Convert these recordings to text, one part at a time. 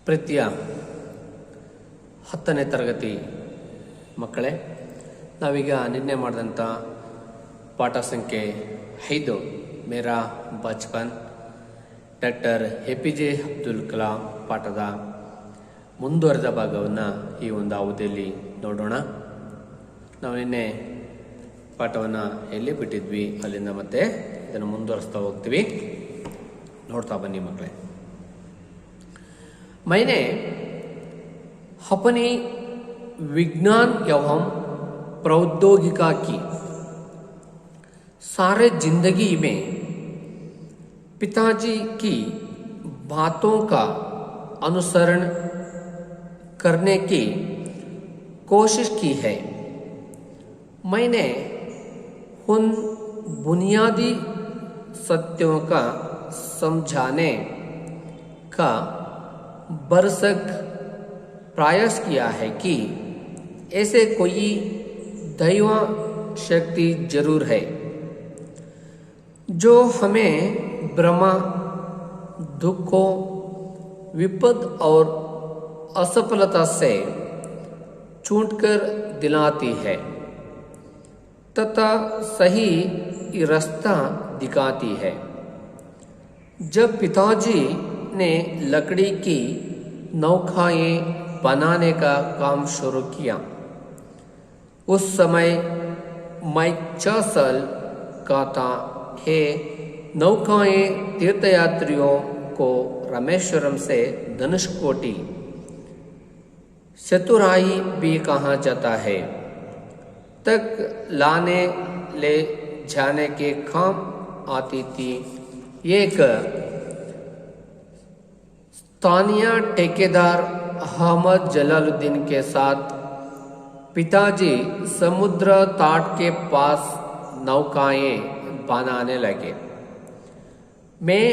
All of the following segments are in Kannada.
ಪ್ರೀತಿಯ 10ನೇ ತರಗತಿ ಮಕ್ಕಳೇ, ನಾವೀಗ ನಿನ್ನೆ ಮಾಡಿದಂಥ ಪಾಠ ಸಂಖ್ಯೆ 5 ಮೇರಾ ಬಚ್ಪನ್ ಡಾಕ್ಟರ್ APJ ಅಬ್ದುಲ್ ಕಲಾಂ ಪಾಠದ ಮುಂದುವರೆದ ಭಾಗವನ್ನು ಈ ಒಂದು ಅವಧಿಯಲ್ಲಿ ನೋಡೋಣ. ನಾವು ನಿನ್ನೆ ಪಾಠವನ್ನು ಎಲ್ಲಿ ಬಿಟ್ಟಿದ್ವಿ ಅಲ್ಲಿಂದ ಮತ್ತೆ ಇದನ್ನು ಮುಂದುವರಿಸ್ತಾ ಹೋಗ್ತೀವಿ. ನೋಡ್ತಾ ಬನ್ನಿ ಮಕ್ಕಳೇ. मैंने अपनी विज्ञान एवं प्रौद्योगिका की सारे जिंदगी में पिताजी की बातों का अनुसरण करने की कोशिश की है. मैंने उन बुनियादी सत्यों का समझाने का बरसक प्रयास किया है कि ऐसे कोई दैव शक्ति जरूर है जो हमें भ्रम, दुखों, विपद और असफलता से छूटकर दिलाती है तथा सही रास्ता दिखाती है. जब पिताजी ने लकड़ी की नौकाएं बनाने का काम शुरू किया, उस समय मैं 6 साल का था. है नौकाएं तीर्थयात्रियों को रामेश्वरम से धनुषकोटी चतुराई भी कहा जाता है तक लाने ले जाने के काम आती थी. एक स्थानीय ठेकेदार अहमद जलालुद्दीन के साथ पिताजी समुद्र तट के पास नौकाएं बनाने लगे. मैं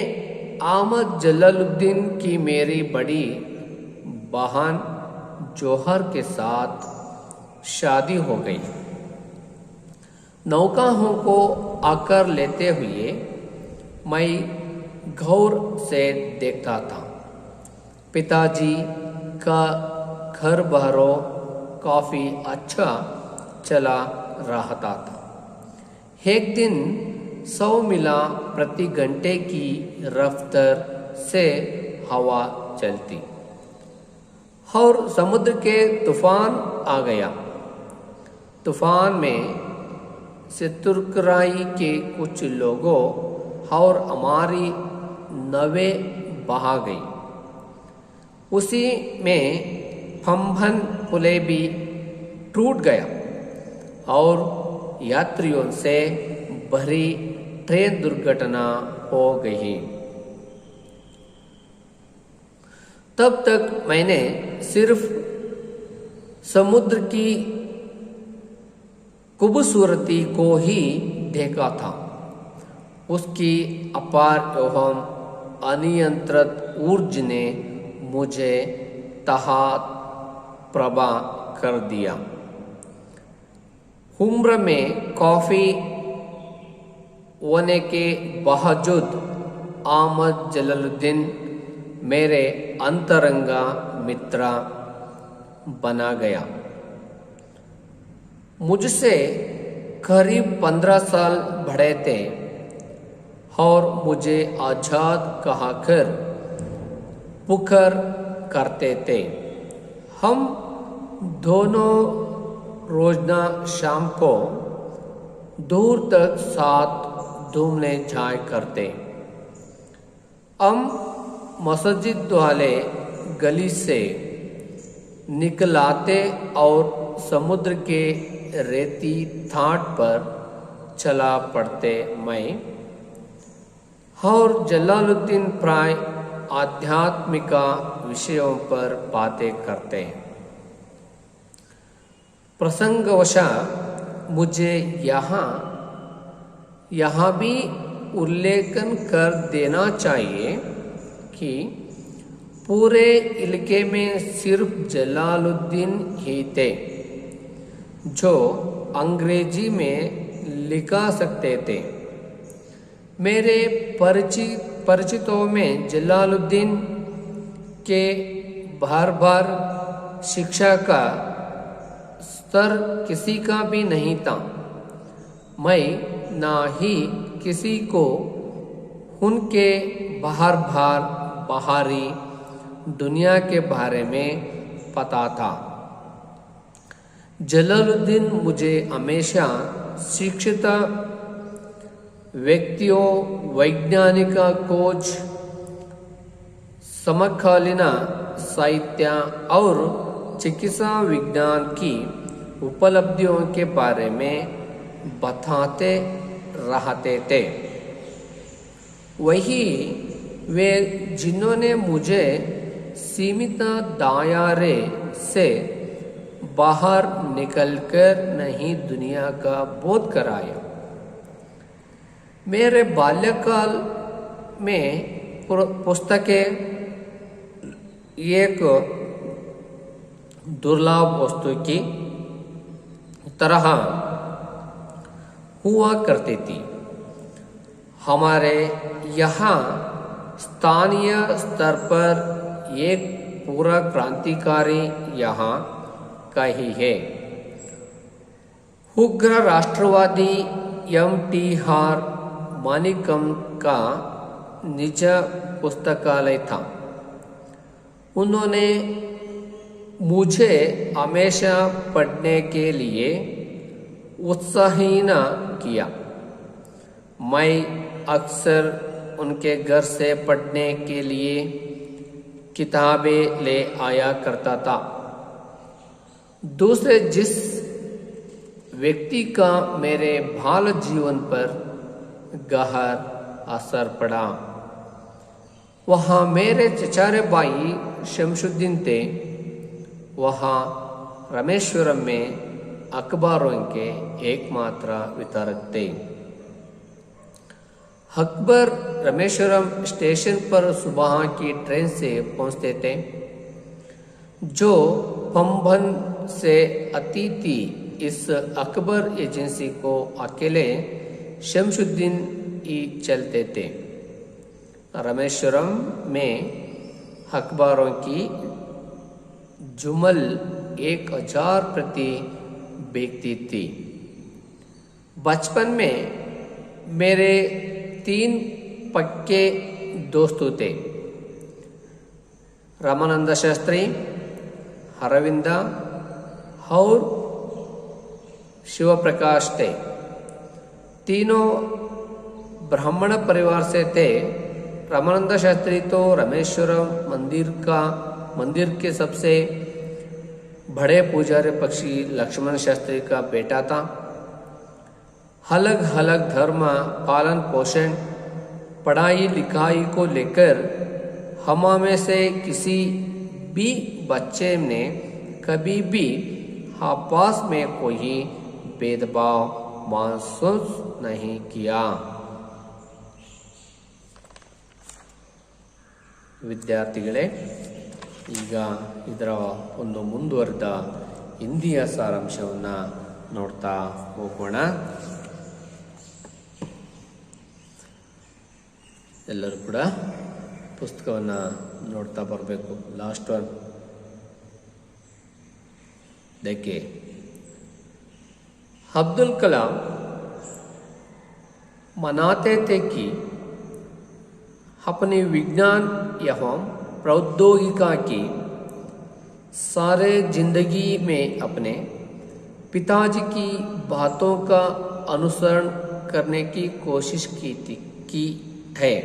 अहमद जलालुद्दीन की मेरी बड़ी बहन जौहर के साथ शादी हो गई. नौकाओं को आकर लेते हुए मैं गौर से देखता था. पिताजी का घर बहरों काफ़ी अच्छा चला रहता था. एक दिन 100 मील प्रति घंटे की रफ्तार से हवा चलती और समुद्र के तूफान आ गया. तूफान में चतुराई के कुछ लोगों और हमारी नावें बहा गई. उसी में फंभन पुले भी टूट गया और यात्रियों से भरी ट्रेन दुर्घटना हो गई. तब तक मैंने सिर्फ समुद्र की खूबसूरती को ही देखा था. उसकी अपार एवं अनियंत्रित ऊर्जा ने मुझे तहत प्रभा कर दिया. उम्र में काफ़ी होने के बावजूद अहमद जलालुद्दीन मेरे अंतरंगा मित्र बना गया. मुझसे करीब 15 साल बड़े थे और मुझे आज़ाद कहकर पुकार करते थे. हम दोनों रोजना शाम को दूर तक साथ घूमने जाया करते. हम मस्जिद वाले गली से निकलाते और समुद्र के रेती थाट पर चला पड़ते. मैं और जलालुद्दीन प्राय आध्यात्मिक विषयों पर बातें करते. प्रसंगवशात मुझे यहाँ भी उल्लेखन कर देना चाहिए कि पूरे इलाके में सिर्फ जलालुद्दीन ही थे जो अंग्रेजी में लिखा सकते थे. मेरे परिचितों में जलालुद्दीन के बार बार शिक्षा का स्तर किसी का भी नहीं था। मैं ना ही किसी को उनके बाहरी दुनिया के बारे में पता था। जलालुद्दीन मुझे हमेशा शिक्षित व्यक्तियों, वैज्ञानिक खोज, समकालीन साहित्य और चिकित्सा विज्ञान की उपलब्धियों के बारे में बताते रहते थे। वही वे जिन्होंने मुझे सीमित दायरे से बाहर निकलकर नई दुनिया का बोध कराया। मेरे बाल्यकाल में पुस्तकें एक दुर्लभ वस्तु की तरह हुआ करती थी। हमारे यहाँ स्थानीय स्तर पर एक पूरा क्रांतिकारी यहाँ का ही है। उग्र राष्ट्रवादी M.T.R. मानिकम का निज पुस्तकालय था। उन्होंने मुझे हमेशा पढ़ने के लिए उत्साहित किया। मैं अक्सर उनके घर से पढ़ने के लिए किताबें ले आया करता था। दूसरे जिस व्यक्ति का मेरे बाल जीवन पर गहर असर पड़ा वहाँ मेरे चचारे भाई शमशुद्दीन थे। वहाँ रामेश्वरम में अखबारों के एकमात्र वितरक थे। अकबर रामेश्वरम स्टेशन पर सुबह की ट्रेन से पहुंचते थे, जो पंबन से आती थी। इस अकबर एजेंसी को अकेले शमशुद्दीन ही चलते थे। रामेश्वरम में अखबारों की जुमल 1000 प्रति बिकती थी। बचपन में मेरे 3 पक्के दोस्त थे। रामानंद शास्त्री, अरविंद और शिव प्रकाश थे। तीनों ब्राह्मण परिवार से थे। रामानंद शास्त्री तो रामेश्वरम मंदिर के सबसे बड़े पुजारी पक्षी लक्ष्मण शास्त्री का बेटा था। अलग अलग धर्म, पालन पोषण, पढ़ाई लिखाई को लेकर हम में से किसी भी बच्चे ने कभी भी आपस में कोई भेदभाव महसूस नहीं किया। ವಿದ್ಯಾರ್ಥಿಗಳೇ, ಈಗ ಇದರ ಒಂದು ಮುಂದುವರೆದ ಹಿಂದಿಯ ಸಾರಾಂಶವನ್ನು ನೋಡ್ತಾ ಹೋಗೋಣ. ಎಲ್ಲರೂ ಕೂಡ ಪುಸ್ತಕವನ್ನು ನೋಡ್ತಾ ಬರಬೇಕು. लास्ट वन देखिए, अब्दुल कलाम मनाते थे कि अपने विज्ञान एवं प्रौद्योगिकी की सारे जिंदगी में अपने पिताजी की बातों का अनुसरण करने की कोशिश की है।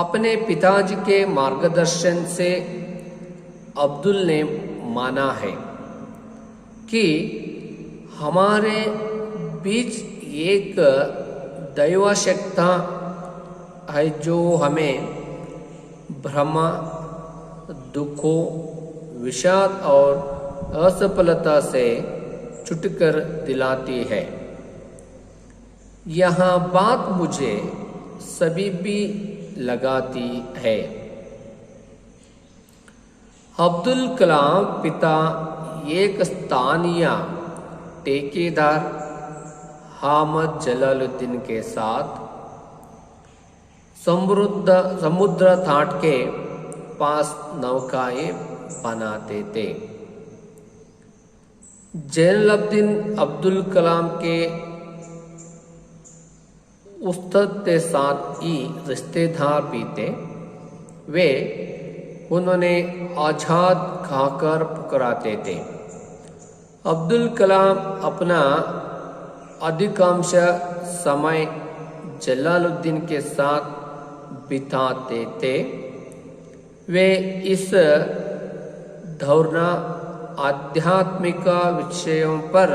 अपने पिताजी के मार्गदर्शन से अब्दुल ने माना है कि हमारे बीच एक दैव शक्ति है जो हमें भ्रम, दुखों, विषाद और असफलता से छुटकर दिलाती है। यह बात मुझे सभी भी लगाती है। अब्दुल कलाम पिता एक स्थानीय ठेकेदार हामिद जलालुद्दीन के साथ समुद्र तट के पास नौकाएं बनाते थे। जैनुलब्दीन अब्दुल कलाम के उस्ताद के साथ ही रिश्तेदार भी थे। वे उन्होंने आजाद कहकर पुकारते थे। अब्दुल कलाम अपना अधिकांश समय जलालुद्दीन के साथ बिताते थे। वे इस दौरान आध्यात्मिक विषयों पर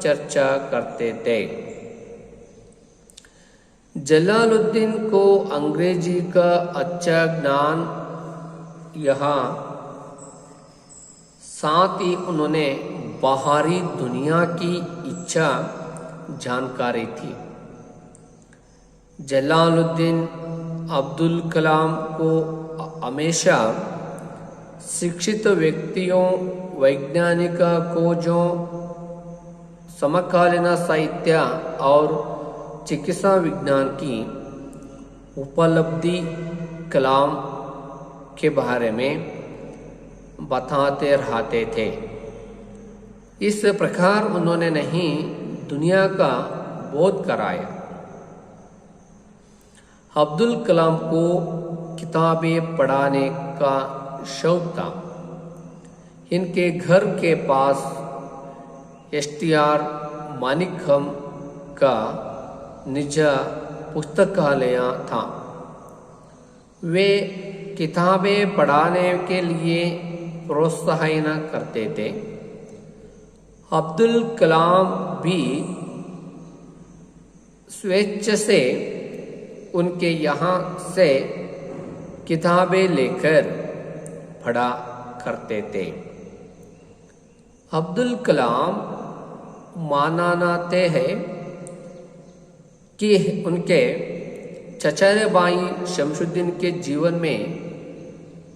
चर्चा करते थे। जलालुद्दीन को अंग्रेजी का अच्छा ज्ञान यहाँ साथ ही उन्होंने बाहरी दुनिया की इच्छा जानकारी थी। जलालुद्दीन अब्दुल कलाम को हमेशा शिक्षित व्यक्तियों, वैज्ञानिक खोजों, समकालीन साहित्य और चिकित्सा विज्ञान की उपलब्धि कलाम के बारे में बताते रहते थे। इस प्रकार उन्होंने नहीं दुनिया का बोध कराया। अब्दुल कलाम को किताबें पढ़ाने का शौक था। इनके घर के पास STR मानिकहम का निजी पुस्तकालय था। वे किताबें पढ़ाने के लिए प्रोत्साहन करते थे। अब्दुल कलाम भी स्वेच्छा से उनके यहाँ से किताबें लेकर पढ़ा करते थे। अब्दुल कलाम मानते हैं कि उनके चचेरे भाई शमशुद्दीन के जीवन में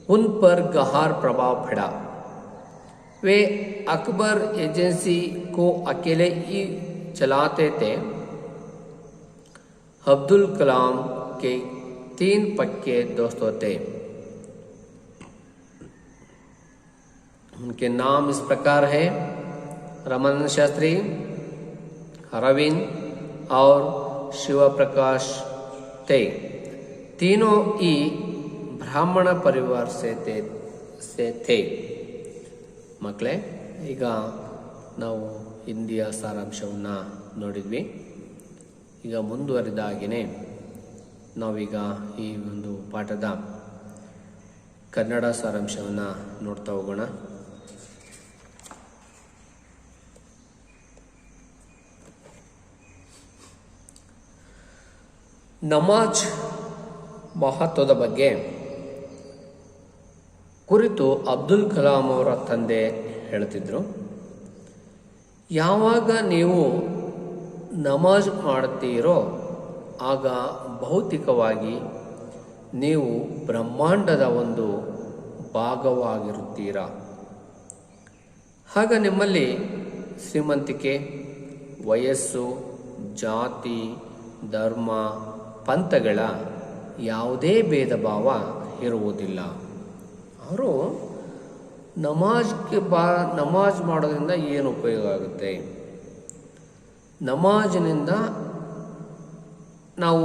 उन पर गहरा प्रभाव पड़ा। वे अकबर एजेंसी को अकेले ही चलाते थे। अब्दुल कलाम के 3 पक्के दोस्तों थे। उनके नाम इस प्रकार है: रामानंद शास्त्री, अरविंद और शिव प्रकाश थे। तीनों ही ब्राह्मण परिवार से थे। ಮಕ್ಕಳೇ, ಈಗ ನಾವು ಹಿಂದಿಯ ಸಾರಾಂಶವನ್ನು ನೋಡಿದ್ವಿ. ಈಗ ಮುಂದುವರಿದ ಹಾಗೆಯೇ ನಾವೀಗ ಈ ಒಂದು ಪಾಠದ ಕನ್ನಡ ಸಾರಾಂಶವನ್ನು ನೋಡ್ತಾ ಹೋಗೋಣ. ನಮಾಜ್ ಮಹತ್ವದ ಬಗ್ಗೆ ಕುರಿತು ಅಬ್ದುಲ್ ಕಲಾಂ ಅವರ ತಂದೆ ಹೇಳ್ತಿದ್ರು. ಯಾವಾಗ ನೀವು ನಮಾಜ್ ಮಾಡ್ತೀರೋ ಆಗ ಭೌತಿಕವಾಗಿ ನೀವು ಬ್ರಹ್ಮಾಂಡದ ಒಂದು ಭಾಗವಾಗಿರುತ್ತೀರಾ. ಆಗ ನಿಮ್ಮಲ್ಲಿ ಶ್ರೀಮಂತಿಕೆ, ವಯಸ್ಸು, ಜಾತಿ, ಧರ್ಮ, ಪಂಥಗಳ ಯಾವುದೇ ಭೇದ ಭಾವ ಇರುವುದಿಲ್ಲ. ಅವರು ನಮಾಜ್ ಮಾಡೋದ್ರಿಂದ ಏನು ಉಪಯೋಗ ಆಗುತ್ತೆ, ನಮಾಜಿನಿಂದ ನಾವು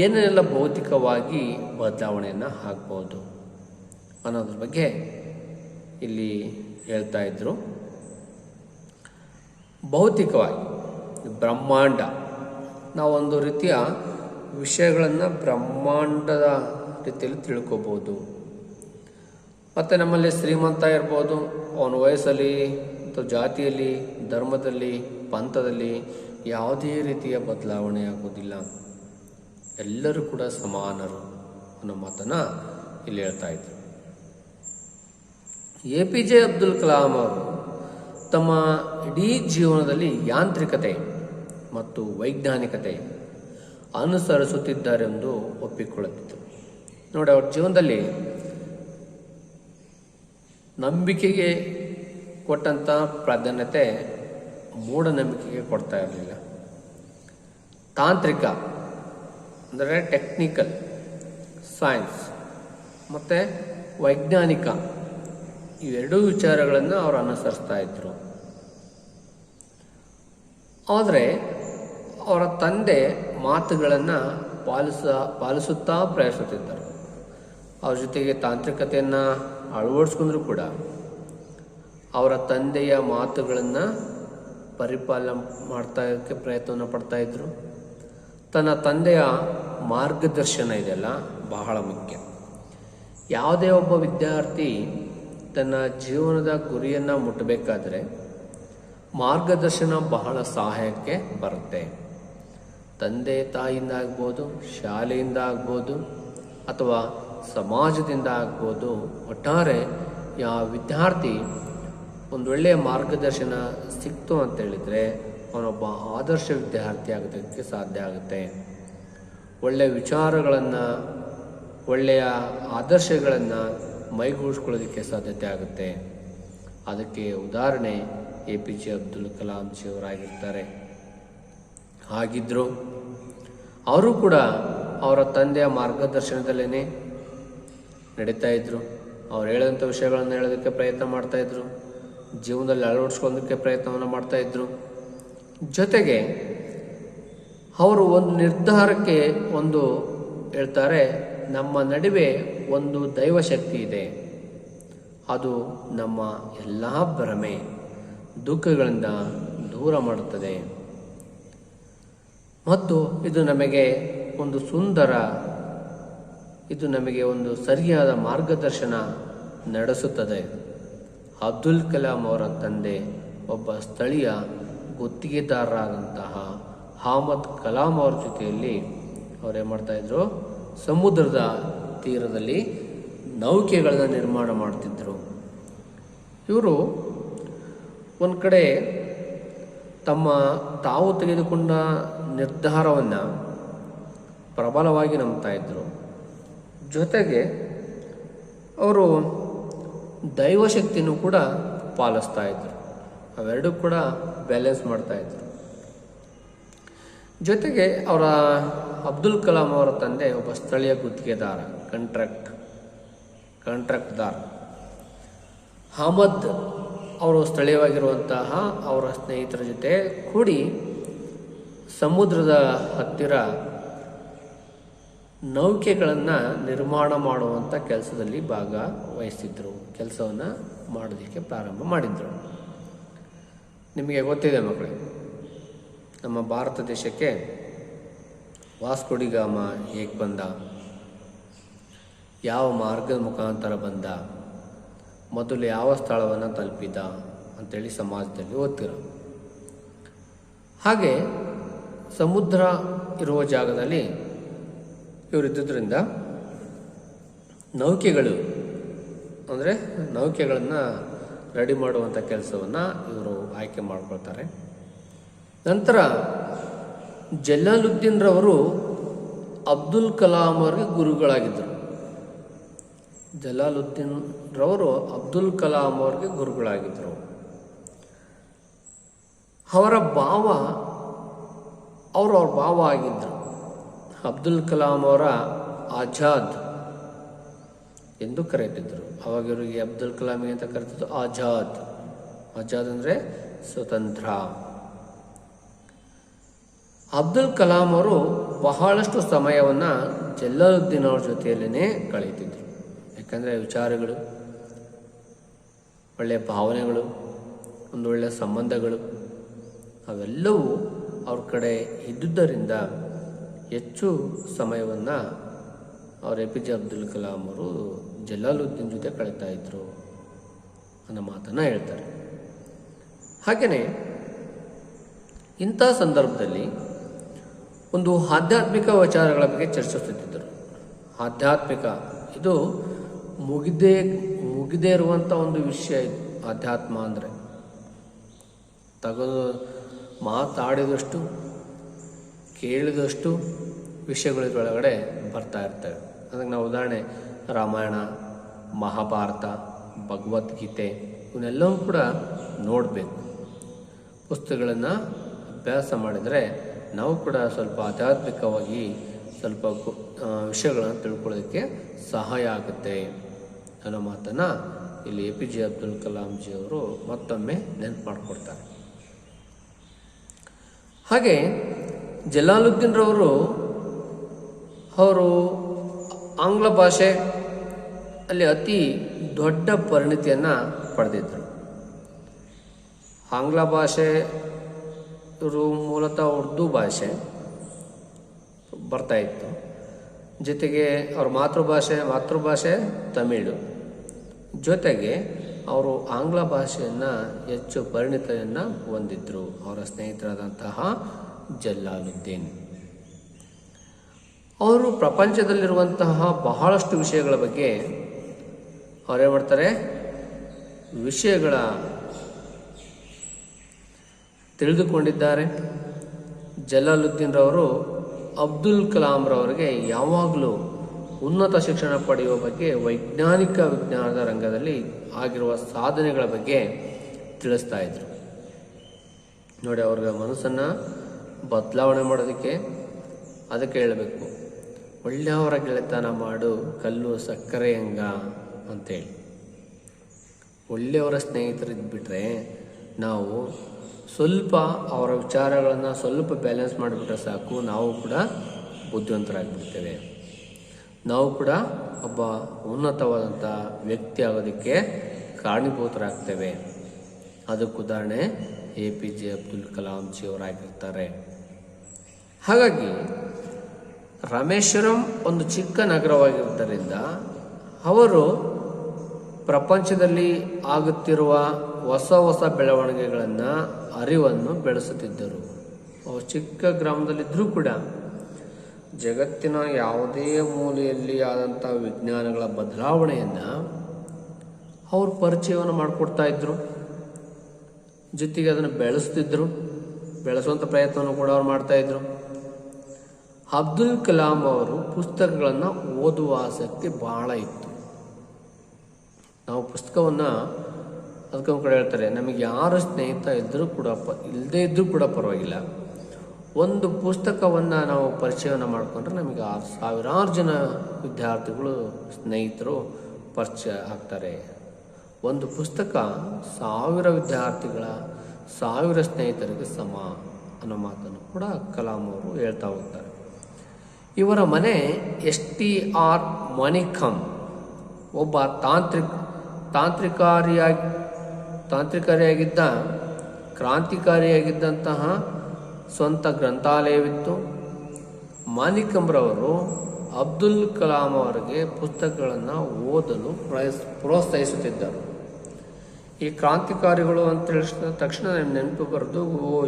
ಏನೆಲ್ಲ ಭೌತಿಕವಾಗಿ ಬದಲಾವಣೆಯನ್ನು ಆಗ್ಬೋದು ಅನ್ನೋದ್ರ ಬಗ್ಗೆ ಇಲ್ಲಿ ಹೇಳ್ತಾ ಇದ್ರು. ಭೌತಿಕವಾಗಿ ಬ್ರಹ್ಮಾಂಡ, ನಾವೊಂದು ರೀತಿಯ ವಿಷಯಗಳನ್ನು ಬ್ರಹ್ಮಾಂಡದ ರೀತಿಯಲ್ಲಿ ತಿಳ್ಕೊಬೋದು. ಮತ್ತು ನಮ್ಮಲ್ಲಿ ಶ್ರೀಮಂತ ಇರ್ಬೋದು, ಅವನ ವಯಸ್ಸಲ್ಲಿ ಅಥವಾ ಜಾತಿಯಲ್ಲಿ, ಧರ್ಮದಲ್ಲಿ, ಪಂಥದಲ್ಲಿ ಯಾವುದೇ ರೀತಿಯ ಬದಲಾವಣೆ ಆಗೋದಿಲ್ಲ. ಎಲ್ಲರೂ ಕೂಡ ಸಮಾನರು ಅನ್ನೋ ಮಾತನ್ನು ಇಲ್ಲಿ ಹೇಳ್ತಾ ಇದ್ರು. APJ ಅಬ್ದುಲ್ ಕಲಾಂ ಅವರು ತಮ್ಮ ಇಡೀ ಜೀವನದಲ್ಲಿ ಯಾಂತ್ರಿಕತೆ ಮತ್ತು ವೈಜ್ಞಾನಿಕತೆ ಅನುಸರಿಸುತ್ತಿದ್ದಾರೆಂದು ಒಪ್ಪಿಕೊಳ್ಳುತ್ತಿದ್ದರು. ನೋಡಿ, ಅವ್ರ ಜೀವನದಲ್ಲಿ ನಂಬಿಕೆಗೆ ಕೊಟ್ಟಂಥ ಪ್ರಾಧಾನ್ಯತೆ ಮೂಢನಂಬಿಕೆಗೆ ಕೊಡ್ತಾ ಇರಲಿಲ್ಲ. ತಾಂತ್ರಿಕ ಅಂದರೆ ಟೆಕ್ನಿಕಲ್, ಸೈನ್ಸ್ ಮತ್ತು ವೈಜ್ಞಾನಿಕ ಇವೆರಡೂ ವಿಚಾರಗಳನ್ನು ಅವರು ಅನುಸರಿಸ್ತಾ ಇದ್ರು. ಆದರೆ ಅವರ ತಂದೆ ಮಾತುಗಳನ್ನು ಪಾಲಿಸುತ್ತಾ ಪ್ರಯತ್ನಿಸುತ್ತಿದ್ದರು. ಅವ್ರ ಜೊತೆಗೆ ತಾಂತ್ರಿಕತೆಯನ್ನು ಅಳವಡಿಸ್ಕೊಂಡ್ರೂ ಕೂಡ ಅವರ ತಂದೆಯ ಮಾತುಗಳನ್ನು ಪರಿಪಾಲನೆ ಮಾಡ್ತಾಕ್ಕೆ ಪ್ರಯತ್ನವನ್ನು ಪಡ್ತಾಯಿದ್ರು. ತನ್ನ ತಂದೆಯ ಮಾರ್ಗದರ್ಶನ ಇದೆಲ್ಲ ಬಹಳ ಮುಖ್ಯ. ಯಾವುದೇ ಒಬ್ಬ ವಿದ್ಯಾರ್ಥಿ ತನ್ನ ಜೀವನದ ಗುರಿಯನ್ನು ಮುಟ್ಟಬೇಕಾದ್ರೆ ಮಾರ್ಗದರ್ಶನ ಬಹಳ ಸಹಾಯಕ್ಕೆ ಬರುತ್ತೆ. ತಂದೆ ತಾಯಿಯಿಂದ ಆಗ್ಬೋದು, ಶಾಲೆಯಿಂದ ಆಗ್ಬೋದು, ಅಥವಾ ಸಮಾಜದಿಂದ ಆಗ್ಬೋದು. ಒಟ್ಟಾರೆ ಯಾವ ವಿದ್ಯಾರ್ಥಿ ಒಂದು ಒಳ್ಳೆಯ ಮಾರ್ಗದರ್ಶನ ಸಿಕ್ತು ಅಂತೇಳಿದರೆ ಅವನೊಬ್ಬ ಆದರ್ಶ ವಿದ್ಯಾರ್ಥಿ ಆಗೋದಕ್ಕೆ ಸಾಧ್ಯ ಆಗುತ್ತೆ. ಒಳ್ಳೆಯ ವಿಚಾರಗಳನ್ನು, ಒಳ್ಳೆಯ ಆದರ್ಶಗಳನ್ನು ಮೈಗೂಡಿಸ್ಕೊಳ್ಳೋದಕ್ಕೆ ಸಾಧ್ಯತೆ ಆಗುತ್ತೆ. ಅದಕ್ಕೆ ಉದಾಹರಣೆ APJ ಅಬ್ದುಲ್ ಕಲಾಂ ಜಿಯವರಾಗಿರ್ತಾರೆ. ಹಾಗಿದ್ದರು ಅವರು ಕೂಡ ಅವರ ತಂದೆಯ ಮಾರ್ಗದರ್ಶನದಲ್ಲೇ ನಡೀತಾ ಇದ್ದರು. ಅವ್ರು ಹೇಳಿದಂಥ ವಿಷಯಗಳನ್ನು ಹೇಳೋದಕ್ಕೆ ಪ್ರಯತ್ನ ಮಾಡ್ತಾಯಿದ್ರು. ಜೀವನದಲ್ಲಿ ಅಳವಡಿಸ್ಕೊಳ್ಳೋದಕ್ಕೆ ಪ್ರಯತ್ನವನ್ನು ಮಾಡ್ತಾಯಿದ್ರು. ಜೊತೆಗೆ ಅವರು ಒಂದು ನಿರ್ಧಾರಕ್ಕೆ ಹೇಳ್ತಾರೆ, ನಮ್ಮ ನಡುವೆ ಒಂದು ದೈವಶಕ್ತಿ ಇದೆ, ಅದು ನಮ್ಮ ಎಲ್ಲ ಭ್ರಮೆ ದುಃಖಗಳಿಂದ ದೂರ ಮಾಡುತ್ತದೆ ಮತ್ತು ಇದು ನಮಗೆ ಒಂದು ಸರಿಯಾದ ಮಾರ್ಗದರ್ಶನ ನಡೆಸುತ್ತದೆ. ಅಬ್ದುಲ್ ಕಲಾಂ ಅವರ ತಂದೆ ಒಬ್ಬ ಸ್ಥಳೀಯ ಗುತ್ತಿಗೆದಾರರಾದಂತಹ ಅಹಮದ್ ಕಲಾಂ ಅವರ ಜೊತೆಯಲ್ಲಿ ಅವರೇನು ಮಾಡ್ತಾಯಿದ್ರು, ಸಮುದ್ರದ ತೀರದಲ್ಲಿ ನೌಕೆಗಳನ್ನು ನಿರ್ಮಾಣ ಮಾಡ್ತಿದ್ದರು. ಇವರು ಒಂದು ಕಡೆ ತಾವು ತೆಗೆದುಕೊಂಡ ನಿರ್ಧಾರವನ್ನು ಪ್ರಬಲವಾಗಿ ನಂಬ್ತಾ ಇದ್ದರು. ಜೊತೆಗೆ ಅವರು ದೈವಶಕ್ತಿಯನ್ನು ಕೂಡ ಪಾಲಿಸ್ತಾ ಇದ್ದರು. ಅವೆರಡೂ ಕೂಡ ಬ್ಯಾಲೆನ್ಸ್ ಮಾಡ್ತಾಯಿದ್ರು. ಜೊತೆಗೆ ಅವರ ಅಬ್ದುಲ್ ಕಲಾಂ ಅವರ ತಂದೆ ಒಬ್ಬ ಸ್ಥಳೀಯ ಗುತ್ತಿಗೆದಾರ, ಕಾಂಟ್ರಾಕ್ಟ್ದಾರ. ಅಹಮದ್ ಅವರು ಸ್ಥಳೀಯವಾಗಿರುವಂತಹ ಅವರ ಸ್ನೇಹಿತರ ಜೊತೆ ಕೂಡಿ ಸಮುದ್ರದ ಹತ್ತಿರ ನೌಕೆಗಳನ್ನು ನಿರ್ಮಾಣ ಮಾಡುವಂಥ ಕೆಲಸದಲ್ಲಿ ಭಾಗವಹಿಸಿದ್ರು. ಕೆಲಸವನ್ನು ಮಾಡೋದಕ್ಕೆ ಪ್ರಾರಂಭ ಮಾಡಿದರು. ನಿಮಗೆ ಗೊತ್ತಿದೆ ಮಕ್ಕಳೇ, ನಮ್ಮ ಭಾರತ ದೇಶಕ್ಕೆ ವಾಸ್ಕೋ ಡಿ ಗಾಮ ಹೇಗೆ ಬಂದ, ಯಾವ ಮಾರ್ಗದ ಮುಖಾಂತರ ಬಂದ, ಮೊದಲು ಯಾವ ಸ್ಥಳವನ್ನು ತಲುಪಿದ ಅಂಥೇಳಿ ಸಮಾಜದಲ್ಲಿ ಓದ್ತಿರೋ ಹಾಗೆ ಸಮುದ್ರ ಇರುವ ಜಾಗದಲ್ಲಿ ಇವರಿದ್ದರಿಂದ ನೌಕೆಗಳನ್ನು ರೆಡಿ ಮಾಡುವಂಥ ಕೆಲಸವನ್ನು ಇವರು ಆಯ್ಕೆ ಮಾಡ್ಕೊಳ್ತಾರೆ. ನಂತರ ಜಲಾಲುದ್ದೀನ್ ರವರು ಅಬ್ದುಲ್ ಕಲಾಂ ಅವರಿಗೆ ಗುರುಗಳಾಗಿದ್ದರು. ಜಲಾಲುದ್ದೀನ್ ರವರು ಅಬ್ದುಲ್ ಕಲಾಂ ಅವರಿಗೆ ಗುರುಗಳಾಗಿದ್ದರು. ಅವರ ಭಾವ ಆಗಿದ್ದರು. ಅಬ್ದುಲ್ ಕಲಾಂ ಅವರ ಆಜಾದ್ ಎಂದು ಕರೆಯುತ್ತಿದ್ದರು. ಅವಾಗ ಇವರಿಗೆ ಅಬ್ದುಲ್ ಕಲಾಮಿಗೆ ಅಂತ ಕರೆತಿದ್ದು ಆಜಾದ್ ಅಂದರೆ ಸ್ವತಂತ್ರ. ಅಬ್ದುಲ್ ಕಲಾಂ ಅವರು ಬಹಳಷ್ಟು ಸಮಯವನ್ನು ಜಲಾಲುದ್ದೀನ್ ಅವ್ರ ಜೊತೆಯಲ್ಲೇ ಕಳೀತಿದ್ರು. ಯಾಕಂದರೆ ವಿಚಾರಗಳು, ಒಳ್ಳೆಯ ಭಾವನೆಗಳು, ಒಂದು ಒಳ್ಳೆಯ ಸಂಬಂಧಗಳು ಅವೆಲ್ಲವೂ ಅವ್ರ ಕಡೆ ಇದ್ದುದರಿಂದ ಹೆಚ್ಚು ಸಮಯವನ್ನು APJ ಅಬ್ದುಲ್ ಕಲಾಂ ಅವರು ಜಲಾಲುದ್ದೀನ್ ಜೊತೆ ಕಳೀತಾ ಇದ್ರು ಅನ್ನೋ ಮಾತನ್ನು ಹೇಳ್ತಾರೆ. ಹಾಗೆಯೇ ಇಂಥ ಸಂದರ್ಭದಲ್ಲಿ ಒಂದು ಆಧ್ಯಾತ್ಮಿಕ ವಿಚಾರಗಳ ಬಗ್ಗೆ ಚರ್ಚಿಸುತ್ತಿದ್ದರು. ಆಧ್ಯಾತ್ಮಿಕ ಇದು ಮುಗಿದೇ ಇರುವಂಥ ಒಂದು ವಿಷಯ. ಇದು ಆಧ್ಯಾತ್ಮ ಅಂದರೆ ಮಾತಾಡಿದಷ್ಟು ಕೇಳಿದಷ್ಟು ವಿಷಯಗಳು ಇದರೊಳಗಡೆ ಬರ್ತಾ ಇರ್ತವೆ. ಅದಕ್ಕೆ ನಾವು ಉದಾಹರಣೆ ರಾಮಾಯಣ, ಮಹಾಭಾರತ, ಭಗವದ್ಗೀತೆ ಇವನ್ನೆಲ್ಲವೂ ಕೂಡ ನೋಡಬೇಕು. ಪುಸ್ತಕಗಳನ್ನು ಅಭ್ಯಾಸ ಮಾಡಿದರೆ ನಾವು ಕೂಡ ಸ್ವಲ್ಪ ಆಧ್ಯಾತ್ಮಿಕವಾಗಿ ಸ್ವಲ್ಪ ವಿಷಯಗಳನ್ನು ತಿಳ್ಕೊಳ್ಳೋದಕ್ಕೆ ಸಹಾಯ ಆಗುತ್ತೆ ಅನ್ನೋ ಮಾತನ್ನು ಇಲ್ಲಿ APJ ಅಬ್ದುಲ್ ಕಲಾಂ ಜಿ ಅವರು ಮತ್ತೊಮ್ಮೆ ನೆನಪು ಮಾಡಿಕೊಡ್ತಾರೆ. ಹಾಗೆ ಜಲಾಲುದ್ದೀನ್ ರವರು ಆಂಗ್ಲ ಭಾಷೆ ಅಲ್ಲಿ ಅತಿ ದೊಡ್ಡ ಪರಿಣಿತಿಯನ್ನು ಪಡೆದಿದ್ದರು. ಆಂಗ್ಲ ಭಾಷೆ ಇವರು ಮೂಲತಃ ಉರ್ದು ಭಾಷೆ ಬರ್ತಾಯಿತ್ತು. ಜೊತೆಗೆ ಅವ್ರ ಮಾತೃಭಾಷೆ ತಮಿಳು. ಜೊತೆಗೆ ಅವರು ಆಂಗ್ಲ ಭಾಷೆಯನ್ನು ಹೆಚ್ಚು ಪರಿಣಿತಿಯನ್ನು ಹೊಂದಿದ್ದರು ಅವರ ಸ್ನೇಹಿತರಾದಂತಹ ಜಲಾಲುದ್ದೀನ್. ಅವರು ಪ್ರಪಂಚದಲ್ಲಿರುವಂತಹ ಬಹಳಷ್ಟು ವಿಷಯಗಳ ಬಗ್ಗೆ ಅವರೇನು ಮಾಡ್ತಾರೆ, ವಿಷಯಗಳ ತಿಳಿದುಕೊಂಡಿದ್ದಾರೆ. ಜಲಾಲುದ್ದೀನ್ ರವರು ಅಬ್ದುಲ್ ಕಲಾಂ ರವರಿಗೆ ಯಾವಾಗಲೂ ಉನ್ನತ ಶಿಕ್ಷಣ ಪಡೆಯುವ ಬಗ್ಗೆ, ವೈಜ್ಞಾನಿಕ ವಿಜ್ಞಾನದ ರಂಗದಲ್ಲಿ ಆಗಿರುವ ಸಾಧನೆಗಳ ಬಗ್ಗೆ ತಿಳಿಸ್ತಾ ಇದ್ರು. ನೋಡಿ, ಅವ್ರಿಗೆ ಮನಸ್ಸನ್ನು ಬದಲಾವಣೆ ಮಾಡೋದಕ್ಕೆ ಅದಕ್ಕೆ ಹೇಳಬೇಕು, ಒಳ್ಳೆಯವರ ಗೆಳೆತನ ಮಾಡು ಕಲ್ಲು ಸಕ್ಕರೆ ಹಂಗ ಅಂತೇಳಿ. ಒಳ್ಳೆಯವರ ಸ್ನೇಹಿತರಿದ್ಬಿಟ್ರೆ ನಾವು ಸ್ವಲ್ಪ ಅವರ ವಿಚಾರಗಳನ್ನು ಸ್ವಲ್ಪ ಬ್ಯಾಲೆನ್ಸ್ ಮಾಡಿಬಿಟ್ರೆ ಸಾಕು, ನಾವು ಕೂಡ ಬುದ್ಧಿವಂತರಾಗಿಬಿಡ್ತೇವೆ. ನಾವು ಕೂಡ ಒಬ್ಬ ಉನ್ನತವಾದಂಥ ವ್ಯಕ್ತಿ ಆಗೋದಕ್ಕೆ ಕಾರಣೀಭೂತರಾಗ್ತೇವೆ. ಅದಕ್ಕೆ ಉದಾಹರಣೆ APJ ಅಬ್ದುಲ್ ಕಲಾಂ ಜಿ ಅವರಾಗಿರ್ತಾರೆ. ಹಾಗಾಗಿ ರಾಮೇಶ್ವರಂ ಒಂದು ಚಿಕ್ಕ ನಗರವಾಗಿರುವುದರಿಂದ ಅವರು ಪ್ರಪಂಚದಲ್ಲಿ ಆಗುತ್ತಿರುವ ಹೊಸ ಬೆಳವಣಿಗೆಗಳನ್ನು ಅರಿವನ್ನು ಬೆಳೆಸುತ್ತಿದ್ದರು. ಅವರು ಚಿಕ್ಕ ಗ್ರಾಮದಲ್ಲಿದ್ದರೂ ಕೂಡ ಜಗತ್ತಿನ ಯಾವುದೇ ಮೂಲೆಯಲ್ಲಿ ಆದಂಥ ವಿಜ್ಞಾನಗಳ ಬದಲಾವಣೆಯನ್ನು ಅವರು ಪರಿಚಯವನ್ನು ಮಾಡಿಕೊಡ್ತಾ ಇದ್ದರು. ಜೊತೆಗೆ ಅದನ್ನು ಬೆಳೆಸುವಂಥ ಪ್ರಯತ್ನವನ್ನು ಕೂಡ ಅವ್ರು ಮಾಡ್ತಾಯಿದ್ರು. ಅಬ್ದುಲ್ ಕಲಾಂ ಅವರು ಪುಸ್ತಕಗಳನ್ನು ಓದುವ ಆಸಕ್ತಿ ಬಹಳ ಇತ್ತು. ನಾವು ಪುಸ್ತಕವನ್ನು ಅದಕ್ಕೆ ಒಂದು ಕಡೆ ಹೇಳ್ತಾರೆ, ನಮಗೆ ಯಾರು ಸ್ನೇಹಿತ ಇದ್ದರೂ ಕೂಡ ಇಲ್ಲದೇ ಇದ್ದರೂ ಕೂಡ ಪರವಾಗಿಲ್ಲ, ಒಂದು ಪುಸ್ತಕವನ್ನು ನಾವು ಪರಿಚಯವನ್ನು ಮಾಡಿಕೊಂಡ್ರೆ ನಮಗೆ ಸಾವಿರಾರು ಜನ ವಿದ್ಯಾರ್ಥಿಗಳು ಸ್ನೇಹಿತರು ಪರಿಚಯ ಆಗ್ತಾರೆ. ಒಂದು ಪುಸ್ತಕ 1000 ವಿದ್ಯಾರ್ಥಿಗಳ 1000 ಸ್ನೇಹಿತರಿಗೆ ಸಮ ಅನ್ನೋ ಮಾತನ್ನು ಕೂಡ ಕಲಾಂ ಅವರು ಹೇಳ್ತಾ ಹೋಗ್ತಾರೆ. ಇವರ ಮನೆ STR ಮಣಿಕಂ ಒಬ್ಬ ಕ್ರಾಂತಿಕಾರಿಯಾಗಿದ್ದಂತಹ ಸ್ವಂತ ಗ್ರಂಥಾಲಯವಿತ್ತು. ಮಾಣಿಕಂರವರು ಅಬ್ದುಲ್ ಕಲಾಂ ಅವರಿಗೆ ಪುಸ್ತಕಗಳನ್ನು ಓದಲು ಪ್ರೋತ್ಸಾಹಿಸುತ್ತಿದ್ದರು. ಈ ಕ್ರಾಂತಿಕಾರಿಗಳು ಅಂತ ಹೇಳಿದ ತಕ್ಷಣ ನೆನಪು ಬರೆದು,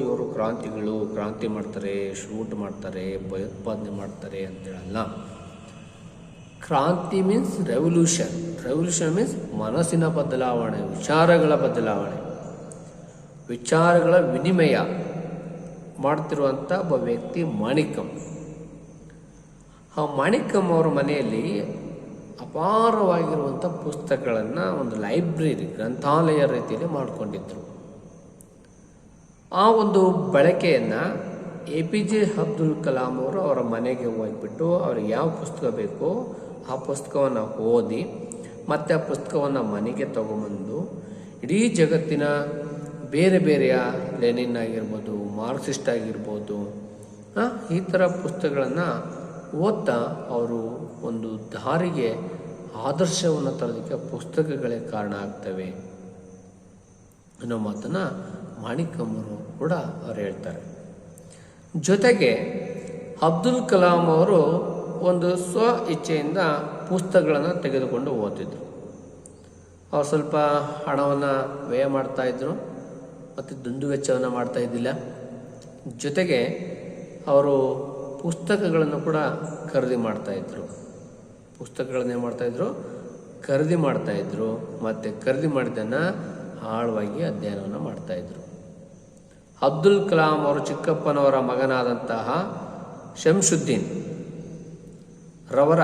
ಇವರು ಕ್ರಾಂತಿ ಮಾಡ್ತಾರೆ, ಶೂಟ್ ಮಾಡ್ತಾರೆ, ಭಯೋತ್ಪಾದನೆ ಮಾಡ್ತಾರೆ ಅಂತೇಳಲ್ಲ. ಕ್ರಾಂತಿ ಮೀನ್ಸ್ ರೆವಲ್ಯೂಷನ್ ಮೀನ್ಸ್ ಮನಸ್ಸಿನ ಬದಲಾವಣೆ, ವಿಚಾರಗಳ ವಿನಿಮಯ ಮಾಡ್ತಿರುವಂಥ ಒಬ್ಬ ವ್ಯಕ್ತಿ ಮಾಣಿಕಂ. ಆ ಮಾಣಿಕಂ ಅವರ ಮನೆಯಲ್ಲಿ ಅಪಾರವಾಗಿರುವಂಥ ಪುಸ್ತಕಗಳನ್ನು ಒಂದು ಲೈಬ್ರರಿ, ಗ್ರಂಥಾಲಯ ರೀತಿಯಲ್ಲಿ ಮಾಡಿಕೊಂಡಿದ್ದರು. ಆ ಒಂದು ಬಳಕೆಯನ್ನು APJ ಅಬ್ದುಲ್ ಕಲಾಂ ಅವರು ಅವರ ಮನೆಗೆ ಹೋಗ್ಬಿಟ್ಟು ಅವ್ರಿಗೆ ಯಾವ ಪುಸ್ತಕ ಬೇಕೋ ಆ ಪುಸ್ತಕವನ್ನು ಓದಿ ಮತ್ತು ಆ ಪುಸ್ತಕವನ್ನು ಮನೆಗೆ ತಗೊಂಬಂದು ಇಡೀ ಜಗತ್ತಿನ ಬೇರೆಯ ಲೆನಿನ್ ಆಗಿರ್ಬೋದು, ಮಾರ್ಕ್ಸಿಸ್ಟ್ ಆಗಿರ್ಬೋದು, ಈ ಥರ ಪುಸ್ತಕಗಳನ್ನು ಓದ್ತಾ ಅವರು ಒಂದು ದಾರಿಗೆ ಆದರ್ಶವನ್ನು ತರೋದಕ್ಕೆ ಪುಸ್ತಕಗಳೇ ಕಾರಣ ಆಗ್ತವೆ ಅನ್ನೋ ಮಾತನ್ನು ಮಾಣಿಕಮ್ಮರು ಕೂಡ ಅವ್ರು ಹೇಳ್ತಾರೆ. ಜೊತೆಗೆ ಅಬ್ದುಲ್ ಕಲಾಂ ಅವರು ಒಂದು ಸ್ವ ಇಚ್ಛೆಯಿಂದ ಪುಸ್ತಕಗಳನ್ನು ತೆಗೆದುಕೊಂಡು ಓದ್ತಿದ್ರು. ಅವ್ರು ಸ್ವಲ್ಪ ಹಣವನ್ನು ವ್ಯಯ ಮಾಡ್ತಾಯಿದ್ರು ಮತ್ತು ದುಂದು ವೆಚ್ಚವನ್ನು ಮಾಡ್ತಾ ಇದ್ದಿಲ್ಲ. ಜೊತೆಗೆ ಅವರು ಪುಸ್ತಕಗಳನ್ನು ಕೂಡ ಖರೀದಿ ಮಾಡ್ತಾಯಿದ್ರು. ಖರೀದಿ ಮಾಡ್ತಾಯಿದ್ರು ಮತ್ತು ಖರೀದಿ ಮಾಡಿದ್ದನ್ನು ಆಳವಾಗಿ ಅಧ್ಯಯನವನ್ನು ಮಾಡ್ತಾಯಿದ್ರು. ಅಬ್ದುಲ್ ಕಲಾಂ ಅವರು ಚಿಕ್ಕಪ್ಪನವರ ಮಗನಾದಂತಹ ಶಂಸುದ್ದೀನ್ ರವರ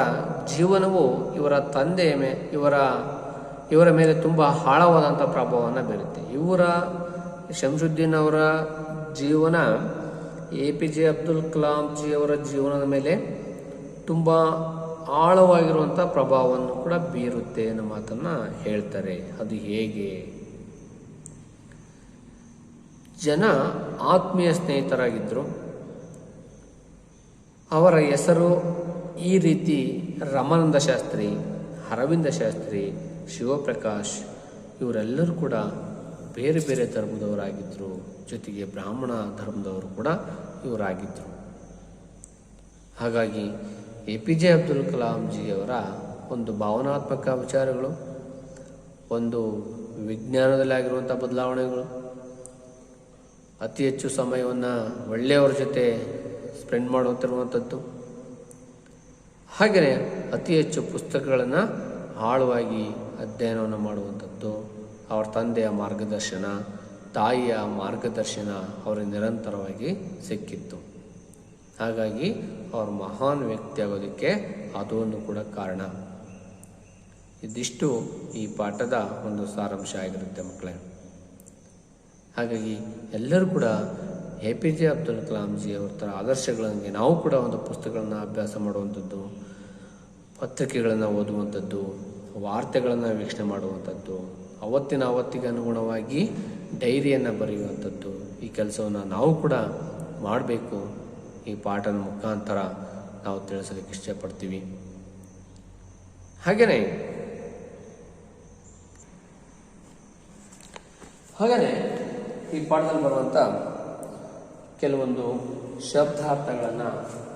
ಜೀವನವು ಇವರ ತಂದೆಯ ಇವರ ಮೇಲೆ ತುಂಬ ಆಳವಾದಂಥ ಪ್ರಭಾವವನ್ನು ಬೀರುತ್ತೆ. ಶಂಸುದ್ದೀನ್ ಅವರ ಜೀವನ APJ ಅಬ್ದುಲ್ ಕಲಾಂ ಜಿ ಅವರ ಜೀವನದ ಮೇಲೆ ತುಂಬ ಆಳವಾಗಿರುವಂಥ ಪ್ರಭಾವವನ್ನು ಕೂಡ ಬೀರುತ್ತೆ ಅನ್ನೋ ಮಾತನ್ನು ಹೇಳ್ತಾರೆ. ಅದು ಹೇಗೆ? ಜನ ಆತ್ಮೀಯ ಸ್ನೇಹಿತರಾಗಿದ್ದರು. ಅವರ ಹೆಸರು ಈ ರೀತಿ ರಾಮಾನಂದ ಶಾಸ್ತ್ರಿ, ಅರವಿಂದ ಶಾಸ್ತ್ರಿ, ಶಿವಪ್ರಕಾಶ್ ಇವರೆಲ್ಲರೂ ಕೂಡ ಬೇರೆ ಬೇರೆ ಧರ್ಮದವರಾಗಿದ್ದರು. ಜೊತೆಗೆ ಬ್ರಾಹ್ಮಣ ಧರ್ಮದವರು ಕೂಡ ಇವರಾಗಿದ್ದರು. ಹಾಗಾಗಿ APJ ಅಬ್ದುಲ್ ಕಲಾಂ ಜಿಯವರ ಒಂದು ಭಾವನಾತ್ಮಕ ವಿಚಾರಗಳು, ಒಂದು ವಿಜ್ಞಾನದಲ್ಲಿ ಆಗಿರುವಂಥ ಬದಲಾವಣೆಗಳು, ಅತಿ ಹೆಚ್ಚು ಸಮಯವನ್ನು ಒಳ್ಳೆಯವರ ಜೊತೆ ಸ್ಪೆಂಡ್ ಮಾಡುತ್ತಿರುವಂಥದ್ದು, ಹಾಗೆಯೇ ಅತಿ ಹೆಚ್ಚು ಪುಸ್ತಕಗಳನ್ನು ಆಳವಾಗಿ ಅಧ್ಯಯನವನ್ನು ಮಾಡುವಂಥದ್ದು, ಅವರ ತಂದೆಯ ಮಾರ್ಗದರ್ಶನ, ತಾಯಿಯ ಮಾರ್ಗದರ್ಶನ ಅವರಿಗೆ ನಿರಂತರವಾಗಿ ಸಿಕ್ಕಿತ್ತು. ಹಾಗಾಗಿ ಅವರು ಮಹಾನ್ ವ್ಯಕ್ತಿ ಆಗೋದಕ್ಕೆ ಅದೊಂದು ಕೂಡ ಕಾರಣ. ಇದಿಷ್ಟು ಈ ಪಾಠದ ಒಂದು ಸಾರಾಂಶ ಆಗಿರುತ್ತೆ ಮಕ್ಕಳೇ. ಹಾಗಾಗಿ ಎಲ್ಲರೂ ಕೂಡ APJ ಅಬ್ದುಲ್ ಕಲಾಂ ಜಿ ಅವ್ರ ಥರ ಆದರ್ಶಗಳಿಗೆ ನಾವು ಕೂಡ ಒಂದು ಪುಸ್ತಕಗಳನ್ನು ಅಭ್ಯಾಸ ಮಾಡುವಂಥದ್ದು, ಪತ್ರಿಕೆಗಳನ್ನು ಓದುವಂಥದ್ದು, ವಾರ್ತೆಗಳನ್ನು ವೀಕ್ಷಣೆ ಮಾಡುವಂಥದ್ದು, ಅವತ್ತಿಗೆ ಅನುಗುಣವಾಗಿ ಡೈರಿಯನ್ನು ಬರೆಯುವಂಥದ್ದು, ಈ ಕೆಲಸವನ್ನು ನಾವು ಕೂಡ ಮಾಡಬೇಕು. ಈ ಪಾಠದ ಮುಖಾಂತರ ನಾವು ತಿಳಿಸೋದಕ್ಕೆ ಇಷ್ಟಪಡ್ತೀವಿ. ಹಾಗೆಯೇ ಈ ಪಾಠದಲ್ಲಿ ಬರುವಂಥ ಕೆಲವೊಂದು ಶಬ್ದಾರ್ಥಗಳನ್ನು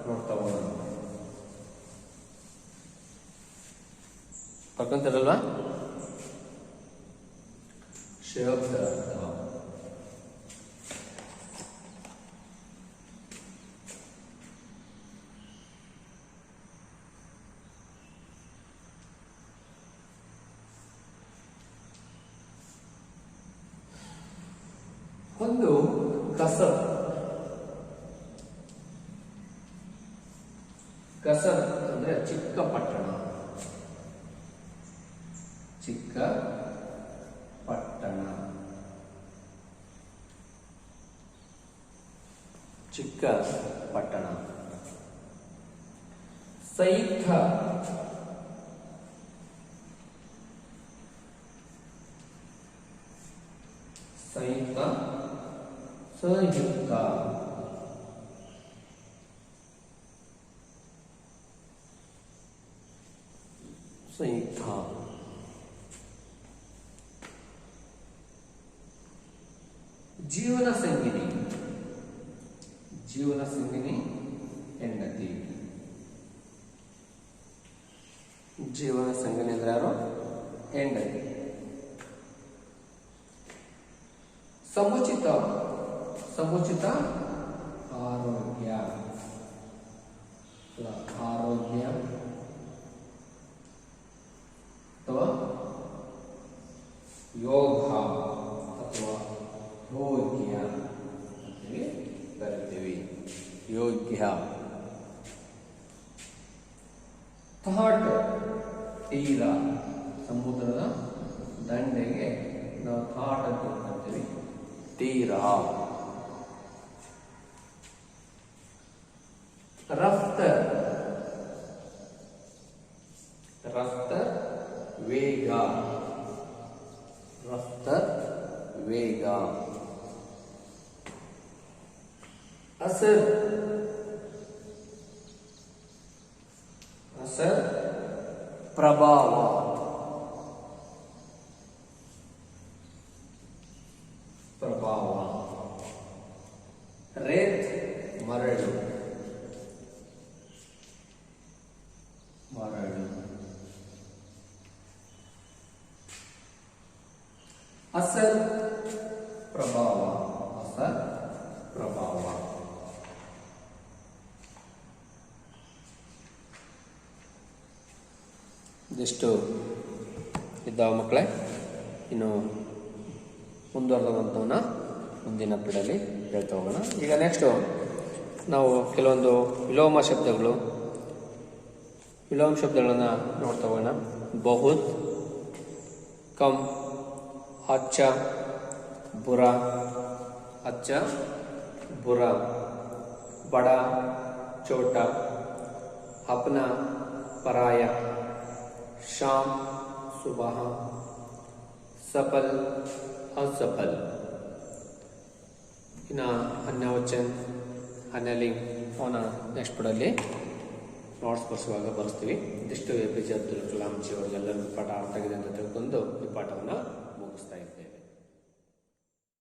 ನೋಡ್ತಾ ಹೋಗೋಣ. ಬರ್ಕೊಂತಾರಲ್ವಾ? ಶಬ್ದಾರ್ಥ. ಒಂದು ಕಸಬ್. ಕಸಬ್ ಅಂದ್ರೆ ಚಿಕ್ಕ ಪಟ್ಟಣ. ಚಿಕ್ಕ ಪಟ್ಟಣ, ಚಿಕ್ಕ ಪಟ್ಟಣ. ಸೈಥ. ಸೈಥ ಸಂಯುಕ್ತ. ಸಂಯುಕ್ತ. ಜೀವನ ಸಂಗಿನಿ. ಜೀವನ ಸಂಗಿನಿ ಹೆಂಡತಿ. ಜೀವನ ಸಂಗಿನಿ ಅಂದ್ರೆ ಯಾರು? ಹೆಂಡತಿ. ಸಮುಚಿತ. ಸಮುಚಿತ ಆರೋಗ್ಯ. ಆರೋಗ್ಯ ಅಥವಾ ಯೋಗ ಅಥವಾ ಯೋಗ್ಯ ಅಂತೇಳಿ ಕರಿತೀವಿ. ಯೋಗ್ಯ. ಥಾಟ್. ತೀರ. ಸಮುದ್ರದ ದಂಡೆಗೆ ನಾವು ಥಾಟ್ ಅಂತ ಕರಿತೀವಿ. ತೀರ. ರಫ್ತರ್. ರಫ್ತರ್ ವೇಗ. ರಫ್ತರ್ ವೇಗ. ಅಸರ್. ಅಸರ್ ಪ್ರಭಾವ. ಪ್ರಭಾವ. ರೇತ್ ಮರಳು. ಮರಳು. ಅಸರ್ ಪ್ರಭಾವ. ಅಸರ್ ಪ್ರಭಾವ. ಇದಿಷ್ಟು ಇದ್ದಾವ ಮಕ್ಕಳೇ. ಇನ್ನು ಮುಂದುವರೆದಂಥವನ್ನ ಮುಂದಿನ ಪೀಡಲ್ಲಿ ಹೇಳ್ತಾ ಹೋಗೋಣ. ಈಗ ನೆಕ್ಸ್ಟು ನಾವು ಕೆಲವೊಂದು ವಿಲೋಮ ಶಬ್ದಗಳು, ವಿಲೋಮ ಶಬ್ದಗಳನ್ನು ನೋಡ್ತಾ ಹೋಗೋಣ. ಬಹುತ್, ಕಮ್, ಅಚ್ಚ, ಬುರ. ಅಚ್ಚ ಬುರ. ಬಡ, ಚೋಟ. ಅಪ್ನಾ, पराया, शाम सुबह, सफल असफल. ಇನ್ನು ಅನ್ಯವಚನ ಅನ್ಯಲಿಂಗ್ ಅವನ ನೆಕ್ಸ್ಟ್ ಪಡಲ್ಲಿ ನೋಟ್ಸ್ ಬರ್ಸುವಾಗ ಬರೆಸ್ತೀವಿ. ಇದಿಷ್ಟು A P J Abdul Kalam ji ಅವರಿಗೆಲ್ಲರಿಗೂ ಪಾಠ ಅರ್ಥ ಆಗಿದೆ ಅಂತ ತಿಳ್ಕೊಂಡು ಈ ಪಾಠವನ್ನು ಮುಗಿಸ್ತಾ ಇದ್ದೇವೆ.